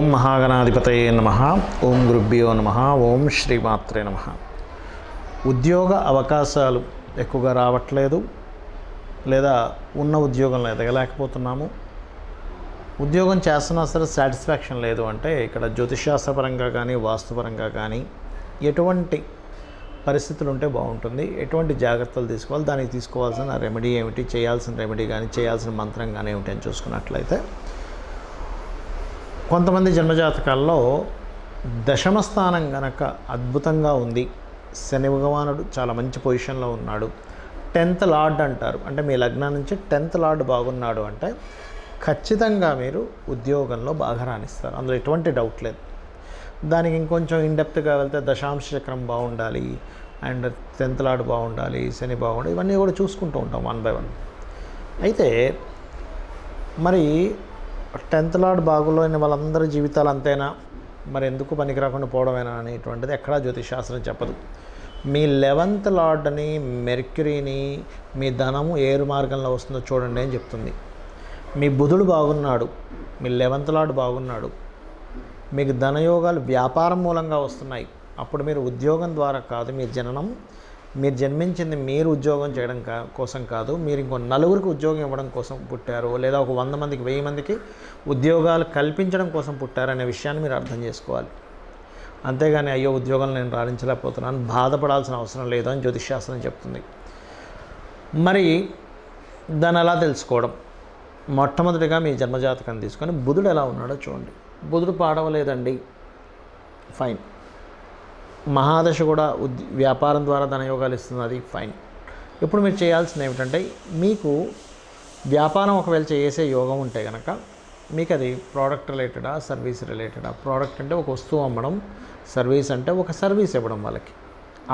ఓం మహాగణాధిపతయే నమః. ఓం గురుభ్యో నమః. ఓం శ్రీమాత్రే నమః. ఉద్యోగ అవకాశాలు ఎక్కువగా రావట్లేదు, లేదా ఉన్న ఉద్యోగంలో ఎదగలేకపోతున్నాము. ఉద్యోగం చేస్తున్నా సరే సాటిస్ఫాక్షన్ లేదు అంటే ఇక్కడ జ్యోతిషాస్త్రపరంగా కానీ వాస్తుపరంగా కానీ ఎటువంటి పరిస్థితులు ఉంటే బాగుంటుంది, ఎటువంటి జాగ్రత్తలు తీసుకోవాలి, దానికి తీసుకోవాల్సిన రెమెడీ ఏమిటి, చేయాల్సిన రెమెడీ కానీ చేయాల్సిన మంత్రం కానీ ఏమిటి అని చూసుకున్నట్లయితే, కొంతమంది జన్మజాతకాల్లో దశమ స్థానం గనక అద్భుతంగా ఉంది, శని భగవానుడు చాలా మంచి పొజిషన్లో ఉన్నాడు, 10th లార్డ్ అంటారు, అంటే మీ లగ్నం నుంచి 10th లార్డ్ బాగున్నాడు అంటే ఖచ్చితంగా మీరు ఉద్యోగంలో బాగా రాణిస్తారు, అందులో ఎటువంటి డౌట్ లేదు. దానికి ఇంకొంచెం ఇన్డెప్త్గా వెళ్తే దశాంశ చక్రం బాగుండాలి, అండ్ 10th లార్డ్ బాగుండాలి, శని బాగుండాలి, ఇవన్నీ కూడా చూసుకుంటూ ఉంటాం 1 by 1. అయితే మరి 10th లార్డ్ బాగులోని వాళ్ళందరి జీవితాలు అంతేనా, మరి ఎందుకు పనికి రాకుండా పోవడమేనా అనేటువంటిది ఎక్కడా జ్యోతిషాస్త్రం చెప్పదు. మీ 11th లార్డ్ని, మెర్క్యూరీని, మీ ధనము ఏరు మార్గంలో వస్తుందో చూడండి అని చెప్తుంది. మీ బుధుడు బాగున్నాడు, మీ 11th లార్డ్ బాగున్నాడు, మీకు ధనయోగాలు వ్యాపారం మూలంగా వస్తున్నాయి, అప్పుడు మీరు ఉద్యోగం ద్వారా కాదు, మీరు జన్మించింది మీరు ఉద్యోగం చేయడం కోసం కాదు, మీరు ఇంకో నలుగురికి ఉద్యోగం ఇవ్వడం కోసం పుట్టారు, లేదా ఒక 100 మందికి 1000 మందికి ఉద్యోగాలు కల్పించడం కోసం పుట్టారనే విషయాన్ని మీరు అర్థం చేసుకోవాలి. అంతేగాని అయ్యో ఉద్యోగం నేను రాణించలేకపోతున్నాను బాధపడాల్సిన అవసరం లేదు అని జ్యోతిషాస్త్రం చెప్తుంది. మరి దాన్ని ఎలా తెలుసుకోవడం? మొట్టమొదటిగా మీ జన్మజాతకం తీసుకొని బుధుడు ఎలా ఉన్నాడో చూడండి. బుధుడు పాడవలేదండి, ఫైన్. మహాదశ కూడా వ్యాపారం ద్వారా ధనయోగాలు ఇస్తుంది, అది ఫైన్. ఇప్పుడు మీరు చేయాల్సింది ఏమిటంటే, మీకు వ్యాపారం ఒకవేళ చేసే యోగం ఉంటే కనుక మీకు అది ప్రోడక్ట్ రిలేటెడా, సర్వీస్ రిలేటెడా? ప్రోడక్ట్ అంటే ఒక వస్తువు అమ్మడం, సర్వీస్ అంటే ఒక సర్వీస్ ఇవ్వడం, వాళ్ళకి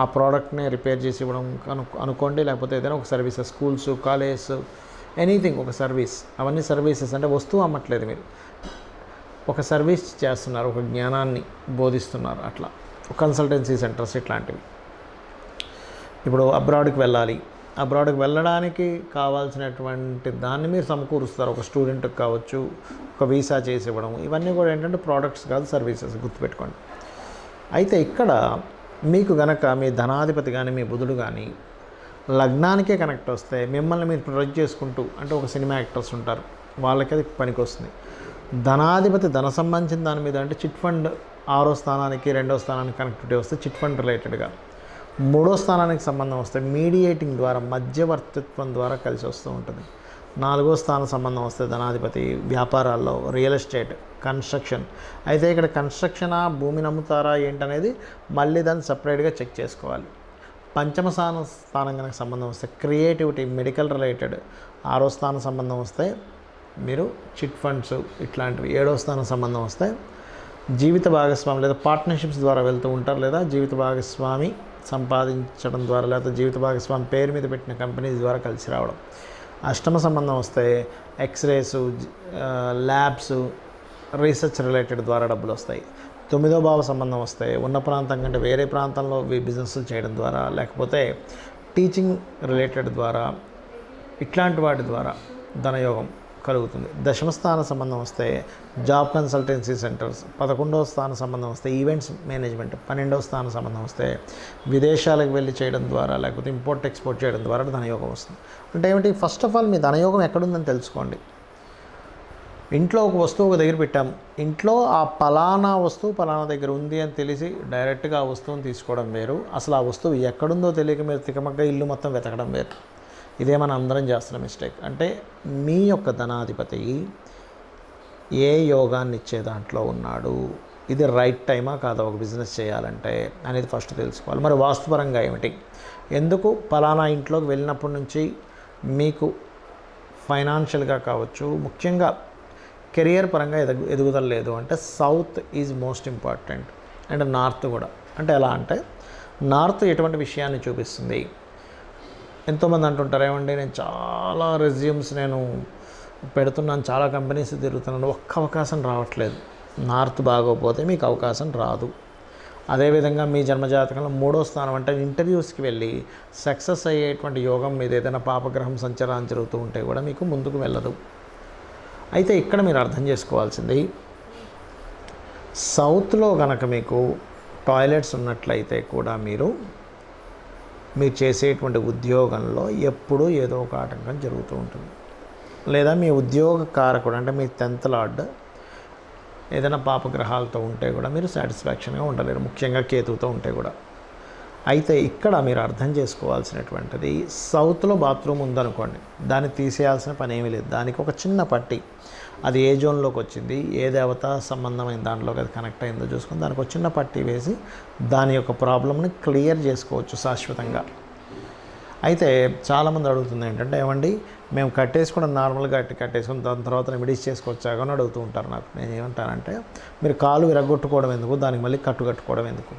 ఆ ప్రోడక్ట్ని రిపేర్ చేసి ఇవ్వడం అనుకోండి, లేకపోతే ఏదైనా ఒక సర్వీస్, స్కూల్స్, కాలేజెస్, ఎనీథింగ్ ఒక సర్వీస్. అవన్నీ సర్వీసెస్ అంటే వస్తువు అమ్మట్లేదు, మీరు ఒక సర్వీస్ చేస్తున్నారు, ఒక జ్ఞానాన్ని బోధిస్తున్నారు, అట్లా కన్సల్టెన్సీ సెంటర్స్ ఇట్లాంటివి. ఇప్పుడు అబ్రాడ్కి వెళ్ళాలి, అబ్రాడ్కి వెళ్ళడానికి కావాల్సినటువంటి దాన్ని మీరు సమకూరుస్తారు, ఒక స్టూడెంట్కి కావచ్చు, ఒక వీసా చేసి ఇవ్వడం, ఇవన్నీ కూడా ఏంటంటే ప్రోడక్ట్స్ కాదు, సర్వీసెస్, గుర్తుపెట్టుకోండి. అయితే ఇక్కడ మీకు గనక మీ ధనాధిపతి కానీ మీ బుధుడు కానీ లగ్నానికే కనెక్ట్ వస్తే, మిమ్మల్ని మీరు ప్రొజెక్ట్ చేసుకుంటూ, అంటే ఒక సినిమా యాక్టర్స్ ఉంటారు, వాళ్ళకి అది పనికి వస్తుంది. ధనాధిపతి ధన సంబంధించిన దాని మీద అంటే చిట్ ఫండ్ 6వ స్థానానికి 2వ స్థానానికి కనెక్టివిటీ వస్తే చిట్ ఫండ్ రిలేటెడ్గా, 3వ స్థానానికి సంబంధం వస్తే మీడియేటింగ్ ద్వారా, మధ్యవర్తిత్వం ద్వారా కలిసి వస్తూ ఉంటుంది. 4వ స్థాన సంబంధం వస్తే ధనాధిపతి వ్యాపారాల్లో, రియల్ ఎస్టేట్, కన్స్ట్రక్షన్. అయితే ఇక్కడ కన్స్ట్రక్షనా, భూమిని అమ్ముతారా ఏంటనేది మళ్ళీ దాన్ని సపరేట్గా చెక్ చేసుకోవాలి. 5వ స్థానం కనుక సంబంధం వస్తే క్రియేటివిటీ, మెడికల్ రిలేటెడ్. 6వ స్థానం సంబంధం వస్తే మీరు చిట్ ఫండ్స్ ఇట్లాంటివి. 7వ స్థానం సంబంధం వస్తే జీవిత భాగస్వామి లేదా పార్ట్నర్షిప్స్ ద్వారా వెళ్తూ ఉంటారు, లేదా జీవిత భాగస్వామి సంపాదించడం ద్వారా, లేదా జీవిత భాగస్వామి పేరు మీద పెట్టిన కంపెనీస్ ద్వారా కలిసి రావడం. 8వ సంబంధం వస్తే ఎక్స్రేస్, ల్యాబ్స్, రీసెర్చ్ రిలేటెడ్ ద్వారా డబ్బులు వస్తాయి. 9వ భావ సంబంధం వస్తే ఉన్న ప్రాంతం కంటే వేరే ప్రాంతంలో బిజినెస్లు చేయడం ద్వారా, లేకపోతే టీచింగ్ రిలేటెడ్ ద్వారా, ఇట్లాంటి వాటి ద్వారా ధనయోగం కలుగుతుంది. 10వ స్థాన సంబంధం వస్తే జాబ్ కన్సల్టెన్సీ సెంటర్స్. 11వ స్థాన సంబంధం వస్తే ఈవెంట్స్ మేనేజ్మెంట్. 12వ స్థాన సంబంధం వస్తే విదేశాలకు వెళ్ళి చేయడం ద్వారా, లేకపోతే ఇంపోర్ట్ ఎక్స్పోర్ట్ చేయడం ద్వారా ధనయోగం వస్తుంది. అంటే ఏమిటి? ఫస్ట్ ఆఫ్ ఆల్ మీ ధనయోగం ఎక్కడుందని తెలుసుకోండి. ఇంట్లో ఒక వస్తువు ఒక దగ్గర పెట్టాము, ఇంట్లో ఆ పలానా వస్తువు పలానా దగ్గర ఉంది అని తెలిసి డైరెక్ట్గా ఆ వస్తువుని తీసుకోవడం వేరు, అసలు ఆ వస్తువు ఎక్కడుందో తెలియక మీరు తికమక్క ఇల్లు మొత్తం వెతకడం వేరు. ఇదే మనం అందరం చేస్తున్న మిస్టేక్. అంటే మీ యొక్క ధనాధిపతి ఏ యోగాన్ని ఇచ్చే దాంట్లో ఉన్నాడు, ఇది రైట్ టైమా కాదా ఒక బిజినెస్ చేయాలంటే అనేది ఫస్ట్ తెలుసుకోవాలి. మరి వాస్తుపరంగా ఏమిటి, ఎందుకు పలానా ఇంట్లోకి వెళ్ళినప్పటి నుంచి మీకు ఫైనాన్షియల్గా కావచ్చు, ముఖ్యంగా కెరియర్ పరంగా ఎదుగుదల లేదు అంటే south is most important, and north కూడా. అంటే ఎలా అంటే నార్త్ ఎటువంటి విషయాన్ని చూపిస్తుంది? ఎంతోమంది అంటుంటారు, ఏమండి నేను చాలా రెజ్యూమ్స్ నేను పెడుతున్నాను, చాలా కంపెనీస్ తిరుగుతున్నాను, ఒక్క అవకాశం రావట్లేదు. నార్త్ బాగోపోతే మీకు అవకాశం రాదు. అదేవిధంగా మీ జన్మజాతకంలో 3వ స్థానం అంటే ఇంటర్వ్యూస్కి వెళ్ళి సక్సెస్ అయ్యేటువంటి యోగం మీద ఏదైనా పాపగ్రహం సంచారం జరుగుతూ ఉంటే కూడా మీకు ముందుకు వెళ్ళదు. అయితే ఇక్కడ మీరు అర్థం చేసుకోవాల్సింది, సౌత్లో కనుక మీకు టాయిలెట్స్ ఉన్నట్లయితే కూడా మీరు చేసేటువంటి ఉద్యోగంలో ఎప్పుడూ ఏదో ఒక ఆటంకం జరుగుతూ ఉంటుంది. లేదా మీ ఉద్యోగ కారకుడు అంటే మీ 10th లార్డ్ ఏదైనా పాపగ్రహాలతో ఉంటే కూడా మీరు సాటిస్ఫాక్షన్గా ఉండలేరు, ముఖ్యంగా కేతువుతో ఉంటే కూడా. అయితే ఇక్కడ మీరు అర్థం చేసుకోవాల్సినటువంటిది, సౌత్లో బాత్రూమ్ ఉందనుకోండి, దాన్ని తీసేయాల్సిన పని ఏమీ లేదు. దానికి ఒక చిన్న పట్టి, అది ఏ జోన్లోకి వచ్చింది, ఏ దేవత సంబంధమైన దాంట్లోకి అది కనెక్ట్ అయిందో చూసుకొని దానికి ఒక చిన్న పట్టి వేసి దాని యొక్క ప్రాబ్లమ్ని క్లియర్ చేసుకోవచ్చు శాశ్వతంగా. అయితే చాలామంది అడుగుతుంది ఏంటంటే, ఏమండి మేము కట్టేసుకోవడం నార్మల్గా కట్టేసుకుని దాని తర్వాత రెమెడీస్ చేసుకోవచ్చాగా అని అడుగుతూ ఉంటారు నాకు. నేను ఏమంటానంటే, మీరు కాలు విరగొట్టుకోవడం ఎందుకు, దానికి మళ్ళీ కట్టుకోవడం ఎందుకు?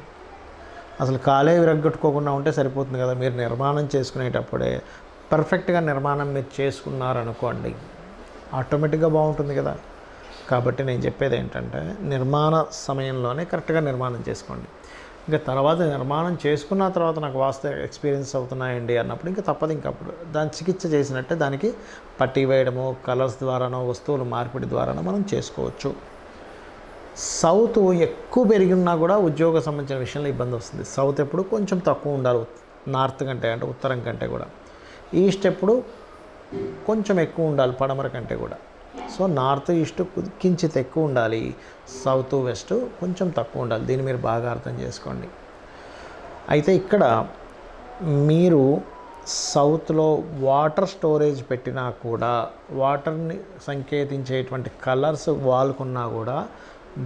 అసలు కాలే విరగొట్టుకోకుండా ఉంటే సరిపోతుంది కదా. మీరు నిర్మాణం చేసుకునేటప్పుడే పర్ఫెక్ట్గా నిర్మాణం మీరు చేసుకున్నారనుకోండి, ఆటోమేటిక్గా బాగుంటుంది కదా. కాబట్టి నేను చెప్పేది ఏంటంటే, నిర్మాణ సమయంలోనే కరెక్ట్గా నిర్మాణం చేసుకోండి. ఇంకా తర్వాత నిర్మాణం చేసుకున్న తర్వాత నాకు వాస్తు ఎక్స్పీరియన్స్ అవుతున్నాయండి అన్నప్పుడు ఇంకా తప్పదు. ఇంకప్పుడు దాని చికిత్స చేసినట్టే దానికి పట్టి వేయడమో, కలర్స్ ద్వారానో, వస్తువుల మార్పిడి ద్వారానో మనం చేసుకోవచ్చు. సౌత్ ఎక్కువ పెరిగినా కూడా ఉద్యోగ సంబంధించిన విషయంలో ఇబ్బంది వస్తుంది. సౌత్ ఎప్పుడు కొంచెం తక్కువ ఉండాలి నార్త్ కంటే, అంటే ఉత్తరం కంటే కూడా. ఈస్ట్ ఎప్పుడు కొంచెం ఎక్కువ ఉండాలి పడమర కంటే కూడా. సో నార్త్ ఈస్ట్ కించిత్ ఎక్కువ ఉండాలి, సౌత్ వెస్ట్ కొంచెం తక్కువ ఉండాలి. దీన్ని మీరు బాగా అర్థం చేసుకోండి. అయితే ఇక్కడ మీరు సౌత్లో వాటర్ స్టోరేజ్ పెట్టినా కూడా, వాటర్ని సంకేతించేటువంటి కలర్స్ వాల్కున్నా కూడా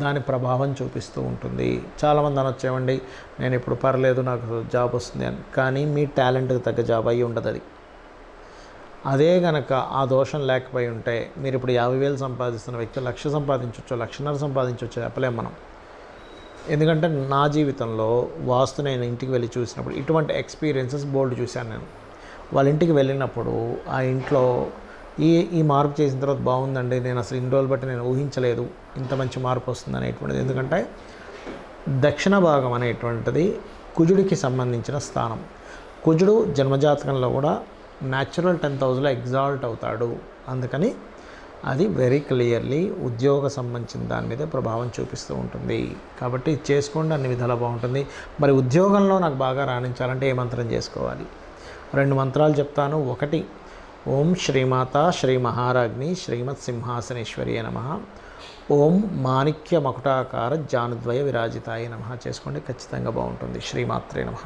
దాని ప్రభావం చూపిస్తూ ఉంటుంది. చాలామంది అనొచ్చేవండి, నేను ఇప్పుడు పర్లేదు నాకు జాబ్ వస్తుంది అని, కానీ మీ టాలెంట్కి తగ్గ జాబ్ అయ్యి ఉండదు అది. అదే కనుక ఆ దోషం లేకపోయి ఉంటే, మీరు ఇప్పుడు 50,000 సంపాదిస్తున్న వ్యక్తి 1,00,000 సంపాదించవచ్చు, 1,50,000 సంపాదించవచ్చు, చెప్పలేం మనం. ఎందుకంటే నా జీవితంలో వాస్తు నేను ఇంటికి వెళ్ళి చూసినప్పుడు ఇటువంటి ఎక్స్పీరియన్సెస్ బోల్డ్ చూశాను నేను. వాళ్ళ ఇంటికి వెళ్ళినప్పుడు ఆ ఇంట్లో ఈ మార్పు చేసిన తర్వాత బాగుందండి, నేను అసలు ఇన్ని రోజులు బట్టి నేను ఊహించలేదు ఇంత మంచి మార్పు వస్తుంది అనేటువంటిది. ఎందుకంటే దక్షిణ భాగం అనేటువంటిది కుజుడికి సంబంధించిన స్థానం. కుజుడు జన్మజాతకంలో కూడా న్యాచురల్ 10th హౌస్లో ఎగ్జాల్ట్ అవుతాడు. అందుకని అది వెరీ క్లియర్లీ ఉద్యోగ సంబంధించిన దాని మీద ప్రభావం చూపిస్తూ ఉంటుంది. కాబట్టి చేసుకోండి, అన్ని విధాలా బాగుంటుంది. మరి ఉద్యోగంలో నాకు బాగా రాణించాలంటే ఏ మంత్రం చేసుకోవాలి? 2 మంత్రాలు చెప్తాను. ఒకటి, ఓం శ్రీమాత శ్రీ మహారాజ్ని శ్రీమత్ సింహాసనేశ్వరి నమః, ఓం మాణిక్య మకుటాకార జానుద్వయ విరాజితాయ నమః చేసుకోండి, ఖచ్చితంగా బాగుంటుంది. శ్రీమాత్రే నమః.